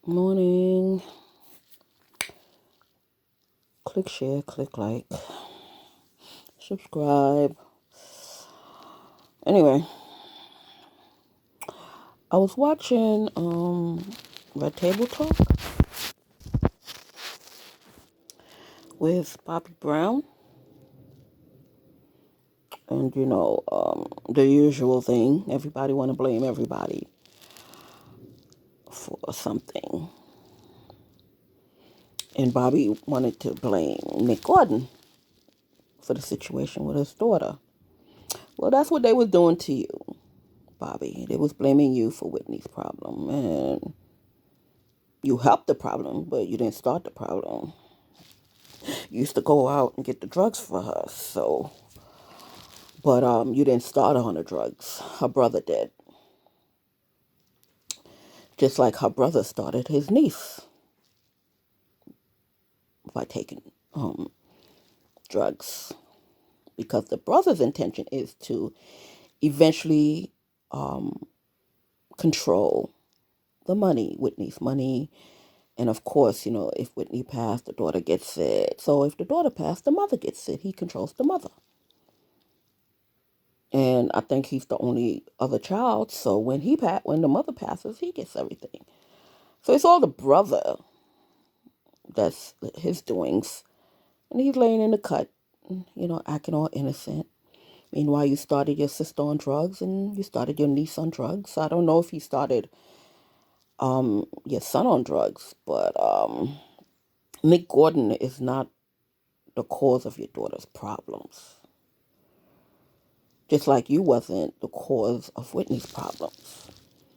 Morning. Click share, click like, subscribe. Anyway, I was watching Red Table Talk with Bobby Brown, and the usual thing. Everybody want to blame everybody for something, and Bobby wanted to blame Nick Gordon for the situation with his daughter. Well, that's what they was doing to you, Bobby. They was blaming you for Whitney's problem, and you helped the problem, but you didn't start the problem. You used to go out and get the drugs for her, but you didn't start her on the drugs. Her brother did. Just like her brother started his niece by taking drugs. Because the brother's intention is to eventually control the money, Whitney's money. And of course, if Whitney passed, the daughter gets it. So if the daughter passed, the mother gets it. He controls the mother. And I think he's the only other child. So when the mother passes, he gets everything. So it's all the brother that's his doings. And he's laying in the cut, acting all innocent. Meanwhile, you started your sister on drugs and you started your niece on drugs. I don't know if he started your son on drugs, but Nick Gordon is not the cause of your daughter's problems. Just like you wasn't the cause of Whitney's problems.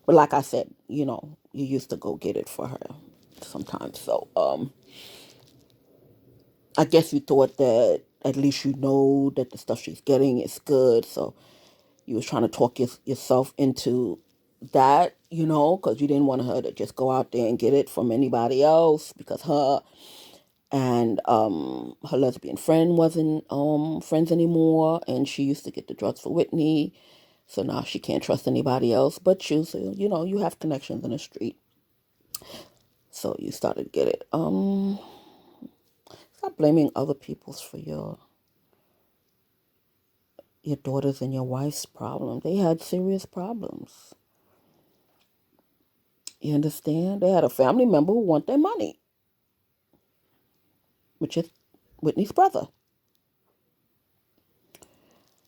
But like I said, you used to go get it for her sometimes. So I guess you thought that at least you know that the stuff she's getting is good. So you was trying to talk yourself into that, because you didn't want her to just go out there and get it from anybody else because her and her lesbian friend wasn't friends anymore, and she used to get the drugs for Whitney. So now she can't trust anybody else but you. So, you have connections in the street. So you started to get it. Stop blaming other people's for your daughter's and your wife's problem. They had serious problems. You understand? They had a family member who want their money, which is Whitney's brother.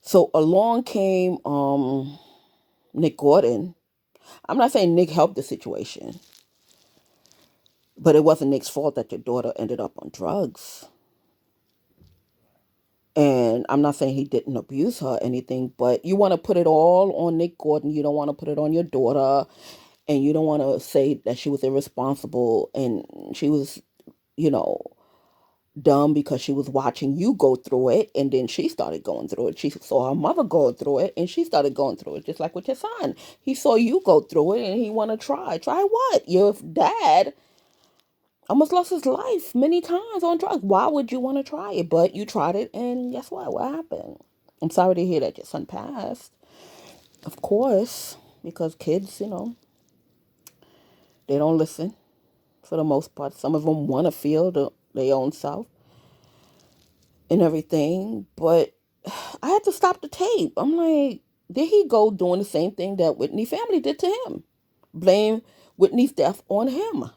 So along came Nick Gordon. I'm not saying Nick helped the situation, but it wasn't Nick's fault that your daughter ended up on drugs. And I'm not saying he didn't abuse her or anything, but you want to put it all on Nick Gordon. You don't want to put it on your daughter. And you don't want to say that she was irresponsible and she was, you know, dumb because she was watching you go through it. And then she started going through it. She saw her mother go through it and she started going through it. Just like with your son. He saw you go through it and he want to try. Try what? Your dad almost lost his life many times on drugs. Why would you want to try it? But you tried it, and guess what? What happened? I'm sorry to hear that your son passed. Of course, because kids, they don't listen for the most part. Some of them want to feel their own self and everything. But I had to stop the tape. I'm like, did he go doing the same thing that Whitney family did to him? Blame Whitney's death on him.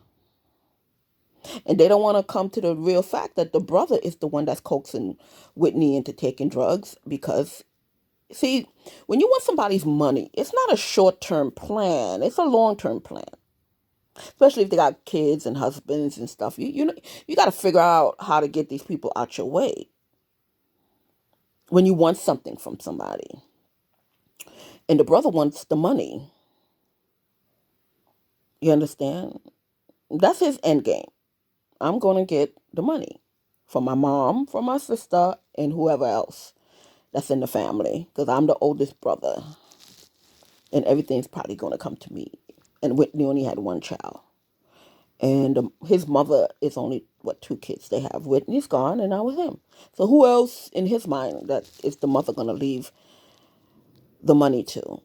And they don't want to come to the real fact that the brother is the one that's coaxing Whitney into taking drugs because, see, when you want somebody's money, it's not a short-term plan. It's a long-term plan. Especially if they got kids and husbands and stuff. You got to figure out how to get these people out your way when you want something from somebody. And the brother wants the money. You understand? That's his end game. I'm going to get the money from my mom, from my sister, and whoever else that's in the family because I'm the oldest brother and everything's probably going to come to me. And Whitney only had one child. And his mother is only, two kids they have. Whitney's gone and now with him. So who else in his mind that is the mother going to leave the money to?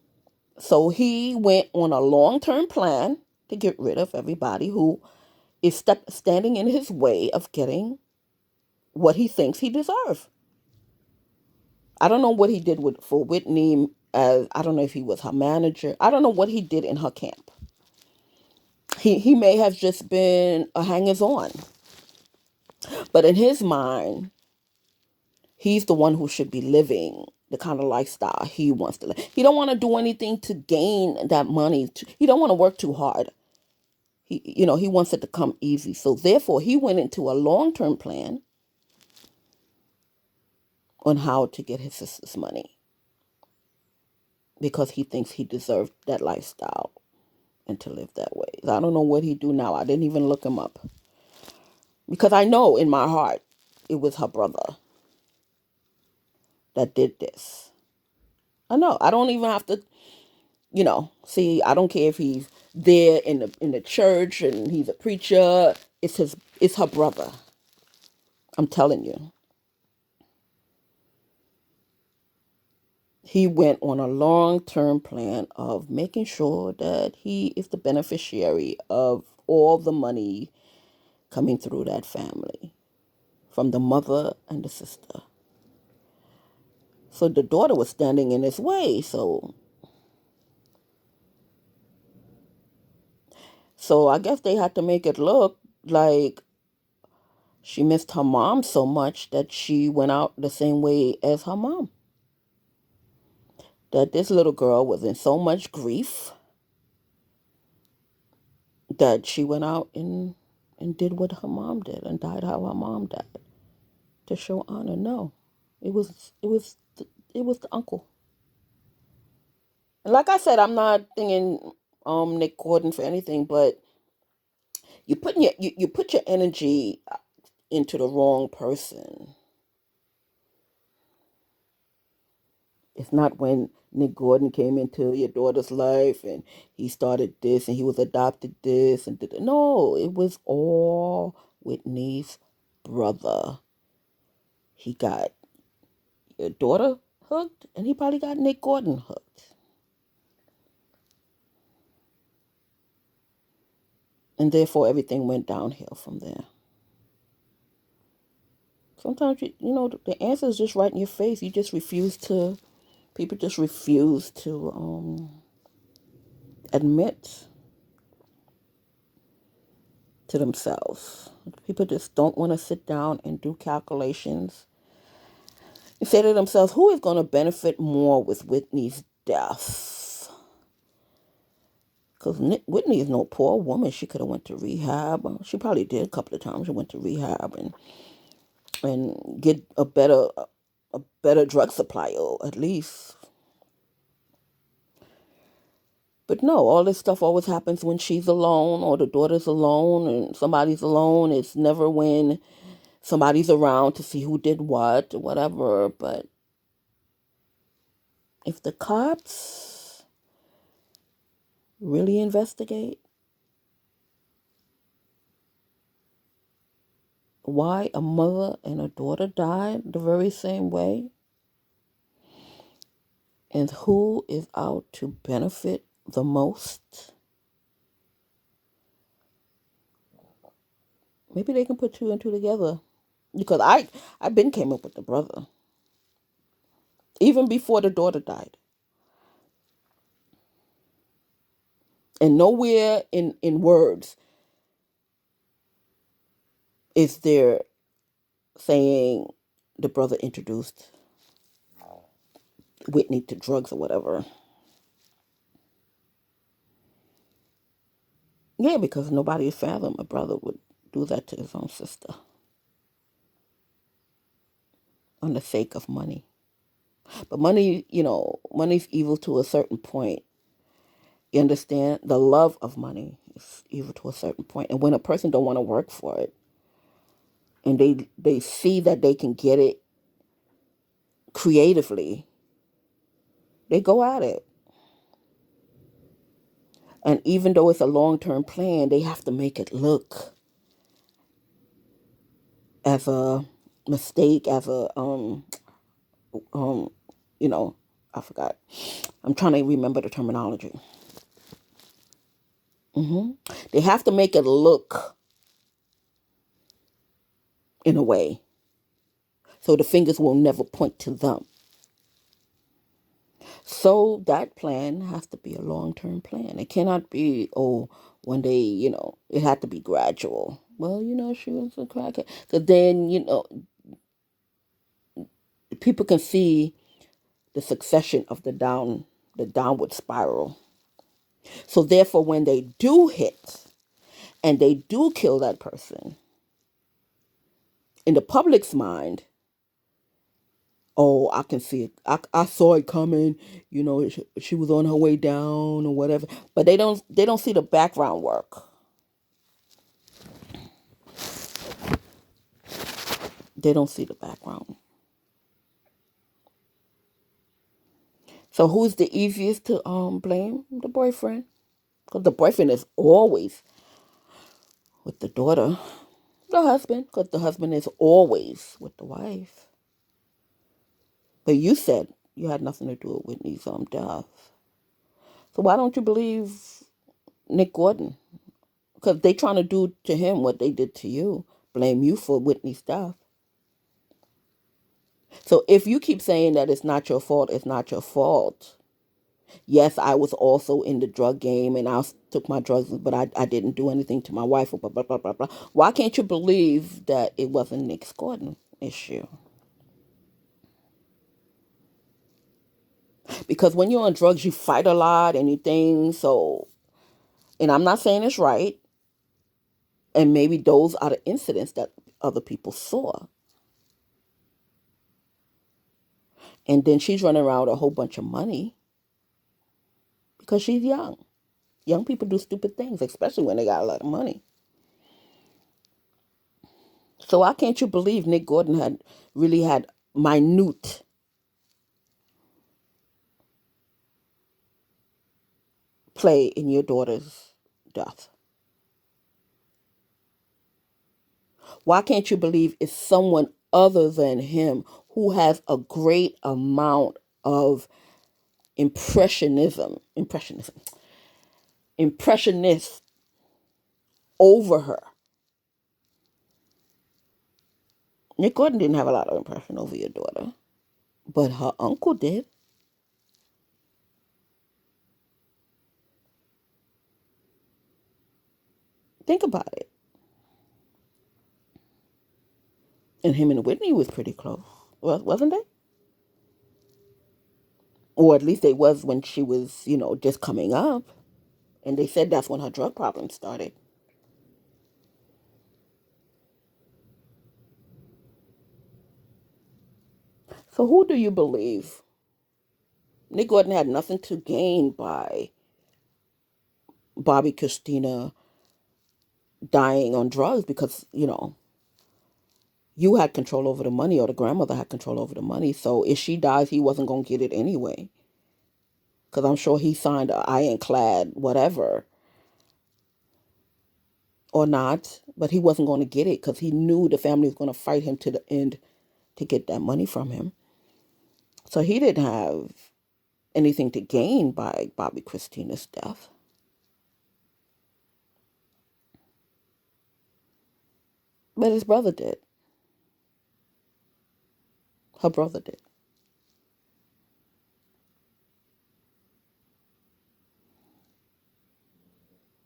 So he went on a long-term plan to get rid of everybody who is standing in his way of getting what he thinks he deserves. I don't know what he did for Whitney. I don't know if he was her manager. I don't know what he did in her camp. He may have just been a hangers on, but in his mind, he's the one who should be living the kind of lifestyle he wants to live. He don't want to do anything to gain that money. He don't want to work too hard. He wants it to come easy. So therefore, he went into a long-term plan on how to get his sister's money because he thinks he deserved that lifestyle and to live that way. I don't know what he do now. I didn't even look him up because I know in my heart it was her brother that did this. I know. I don't even have to, see. I don't care if he's there in the church and he's a preacher. It's her brother. I'm telling you. He went on a long-term plan of making sure that he is the beneficiary of all the money coming through that family from the mother and the sister. So the daughter was standing in his way. So I guess they had to make it look like she missed her mom so much that she went out the same way as her mom. That this little girl was in so much grief that she went out and did what her mom did and died how her mom died to show honor. No, it was the uncle. And like I said, I'm not thinking Nick Gordon for anything, but you put your energy into the wrong person. It's not when Nick Gordon came into your daughter's life and he started this and he was adopted this and did. No, it was all Whitney's brother. He got your daughter hooked and he probably got Nick Gordon hooked. And therefore everything went downhill from there. Sometimes, the answer is just right in your face. People just refuse to admit to themselves. People just don't want to sit down and do calculations and say to themselves, who is going to benefit more with Whitney's death? Because Whitney is no poor woman. She could have went to rehab. She probably did a couple of times. She went to rehab and get a better drug supply, or at least. But no, all this stuff always happens when she's alone or the daughter's alone and somebody's alone. It's never when somebody's around to see who did what or whatever. But if the cops really investigate why a mother and a daughter died the very same way and who is out to benefit the most, maybe they can put two and two together. Because I been came up with the brother. Even before the daughter died. And nowhere in words is there saying the brother introduced Whitney to drugs or whatever. Yeah, because nobody fathomed a brother would do that to his own sister on the sake of money. But money, money's evil to a certain point. You understand? The love of money is evil to a certain point. And when a person don't want to work for it, and they see that they can get it creatively, they go at it. And even though it's a long-term plan, they have to make it look as a mistake, as a um, I forgot. I'm trying to remember the terminology. Hmm. They have to make it look in a way so the fingers will never point to them. So that plan has to be a long-term plan. It cannot be, oh, one day, it had to be gradual. Well, she was a crackhead. So then, people can see the succession of the downward spiral. So therefore, when they do hit and they do kill that person, in the public's mind, oh, I can see it. I saw it coming. She was on her way down or whatever. But they don't see the background work. They don't see the background. So who's the easiest to blame? The boyfriend, because the boyfriend is always with the daughter. The husband, because the husband is always with the wife. But you said you had nothing to do with Whitney's death. So why don't you believe Nick Gordon? Because they trying to do to him what they did to you. Blame you for Whitney's death. So if you keep saying that it's not your fault, it's not your fault. Yes, I was also in the drug game and I took my drugs, but I didn't do anything to my wife. Blah, blah, blah, blah, blah. Why can't you believe that it wasn't Nick Gordon issue? Because when you're on drugs, you fight a lot and you things. So, and I'm not saying it's right. And maybe those are the incidents that other people saw. And then she's running around with a whole bunch of money because she's young. Young people do stupid things, especially when they got a lot of money. So why can't you believe Nick Gordon had really had minute play in your daughter's death? Why can't you believe it's someone other than him who has a great amount of impressionist over her? Nick Gordon didn't have a lot of impression over your daughter, but her uncle did. Think about it. And him and Whitney was pretty close, wasn't they? Or at least they was when she was, just coming up. And they said that's when her drug problem started. So who do you believe? Nick Gordon had nothing to gain by Bobby Christina dying on drugs because, you had control over the money or the grandmother had control over the money. So if she dies, he wasn't going to get it anyway. Because I'm sure he signed an ironclad whatever or not, but he wasn't going to get it because he knew the family was going to fight him to the end to get that money from him. So he didn't have anything to gain by Bobby Christina's death. But his brother did. Her brother did.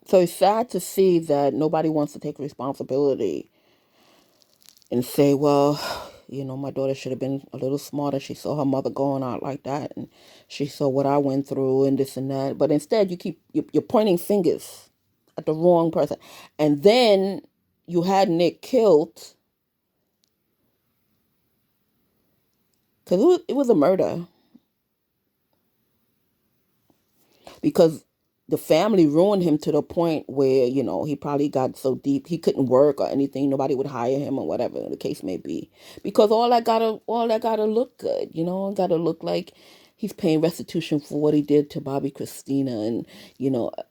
So it's sad to see that nobody wants to take responsibility and say, well, my daughter should have been a little smarter. She saw her mother going out like that, and she saw what I went through and this and that. But instead, you're pointing fingers at the wrong person. And then you had Nick killed because it was a murder. Because the family ruined him to the point where he probably got so deep he couldn't work or anything. Nobody would hire him or whatever the case may be, because all that gotta look good. Gotta look like he's paying restitution for what he did to Bobby Christina, and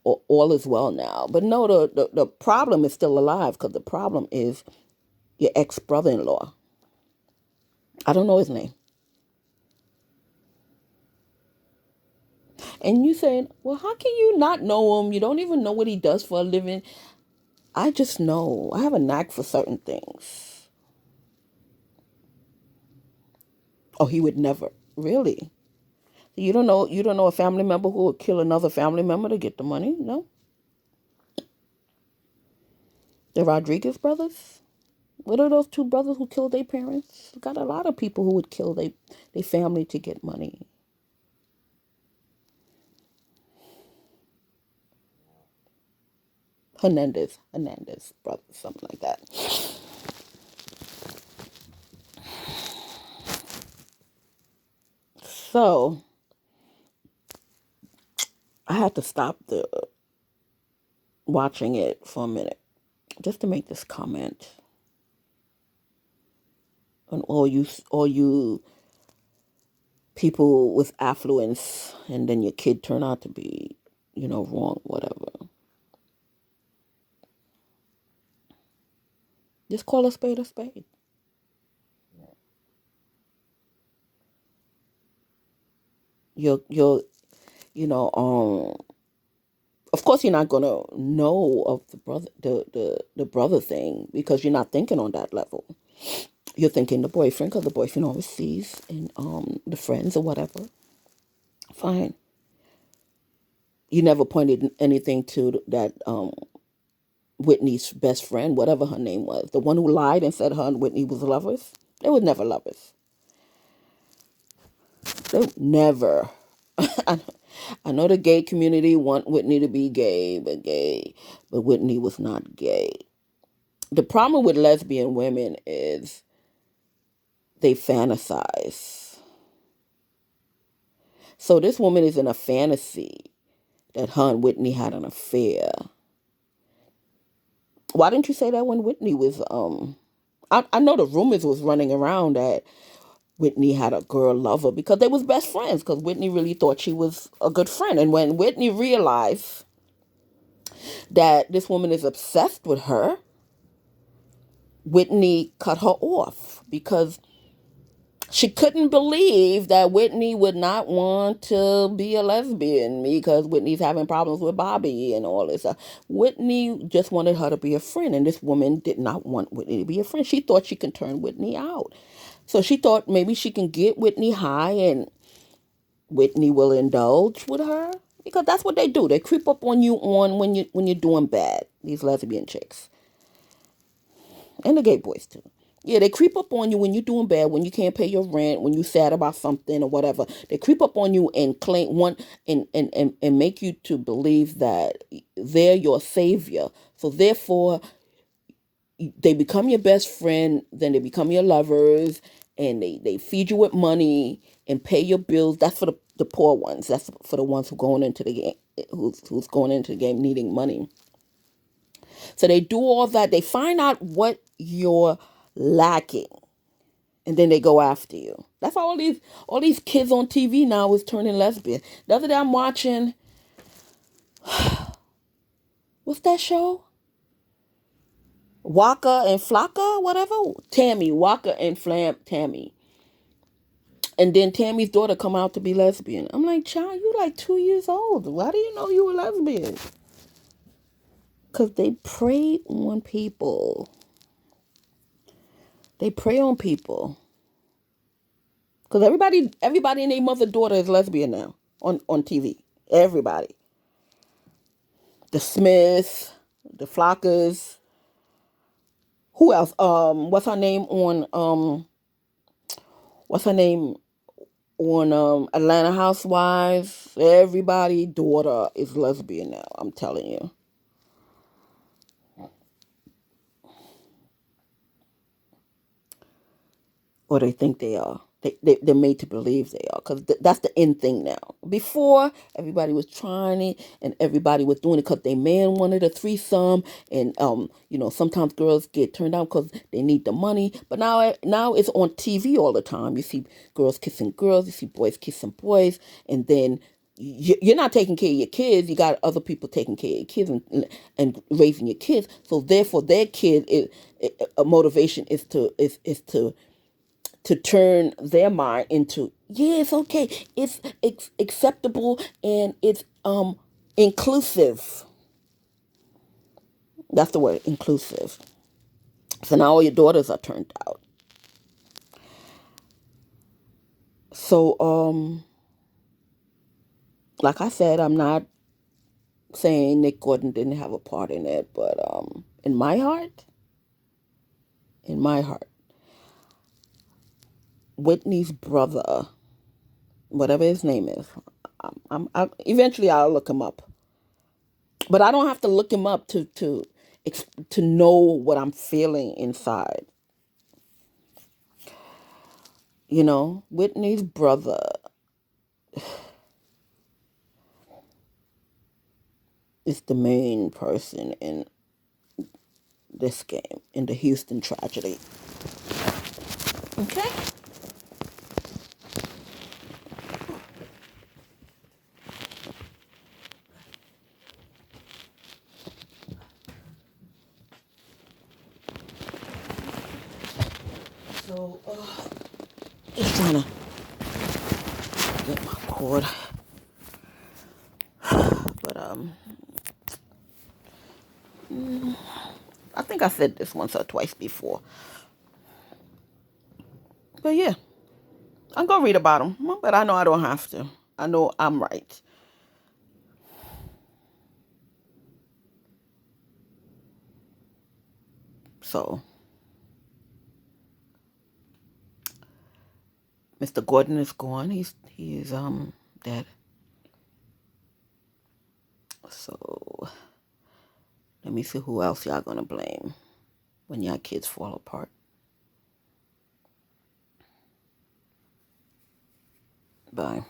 all is well now. But no, the problem is still alive, because the problem is your ex-brother-in-law. I don't know his name. And you saying, well, how can you not know him? You don't even know what he does for a living. I just know. I have a knack for certain things. Oh, he would never. Really? You don't know a family member who would kill another family member to get the money? No? The Rodriguez brothers? What are those two brothers who killed their parents? Got a lot of people who would kill their family to get money. Hernandez brothers, something like that. So I had to stop the watching it for a minute just to make this comment on all you people with affluence, and then your kid turn out to be, wrong, whatever. Just call a spade a spade. You're you know of course you're not gonna know of the brother thing because you're not thinking on that level. You're thinking the boyfriend because the boyfriend always sees, and the friends or whatever. Fine. You never pointed anything to that Whitney's best friend, whatever her name was, the one who lied and said her and Whitney was lovers. They were never lovers. They never. I know the gay community want Whitney to be gay, but Whitney was not gay. The problem with lesbian women is they fantasize. So this woman is in a fantasy that her and Whitney had an affair. Why didn't you say that when Whitney was I know the rumors was running around that Whitney had a girl lover because they was best friends because Whitney really thought she was a good friend. And when Whitney realized that this woman is obsessed with her, Whitney cut her off because she couldn't believe that Whitney would not want to be a lesbian because Whitney's having problems with Bobby and all this. Whitney just wanted her to be a friend, and this woman did not want Whitney to be a friend. She thought she could turn Whitney out. So she thought maybe she can get Whitney high and Whitney will indulge with her. Because that's what they do. They creep up on you when you're doing bad. These lesbian chicks. And the gay boys too. Yeah, they creep up on you when you're doing bad, when you can't pay your rent, when you're sad about something or whatever. They creep up on you and claim one and make you to believe that they're your savior. So therefore they become your best friend, then they become your lovers, and they feed you with money and pay your bills. That's for the poor ones. That's for the ones who going into the game who's going into the game needing money. So they do all that. They find out what you're lacking, and then they go after you. That's why all these kids on TV now is turning lesbian. The other day I'm watching, what's that show? Waka and Flocka, whatever. Tammy, Waka and Tammy. And then Tammy's daughter come out to be lesbian. I'm like, child, you like 2 years old. Why do you know you were lesbian? Because they prey on people. They prey on people. Because everybody and their mother daughter is lesbian now on TV. Everybody. The Smiths, the Flockers. Who else? What's her name on Atlanta Housewives? Everybody daughter is lesbian now. I'm telling you. Or they think they are. They're made to believe they are because that's the end thing now. Before, everybody was trying it and everybody was doing it because they man wanted a threesome, and sometimes girls get turned down because they need the money. But now it's on TV all the time. You see girls kissing girls, you see boys kissing boys, and then you're not taking care of your kids. You got other people taking care of your kids and raising your kids. So therefore, their kid is a motivation is to to turn their mind into, yeah, it's okay, it's acceptable, and it's inclusive. That's the word, inclusive. So now all your daughters are turned out. So like I said, I'm not saying Nick Gordon didn't have a part in it, but in my heart, in my heart, Whitney's brother, whatever his name is, eventually I'll look him up. But I don't have to look him up to know what I'm feeling inside. You know, Whitney's brother is the main person in this game, in the Houston tragedy. Okay? So, just trying to get my cord. But, I think I said this once or twice before. But yeah, I'm going to read about them. But I know I don't have to. I know I'm right. So, Mr. Gordon is gone. He's dead. So, let me see who else y'all gonna blame when y'all kids fall apart. Bye.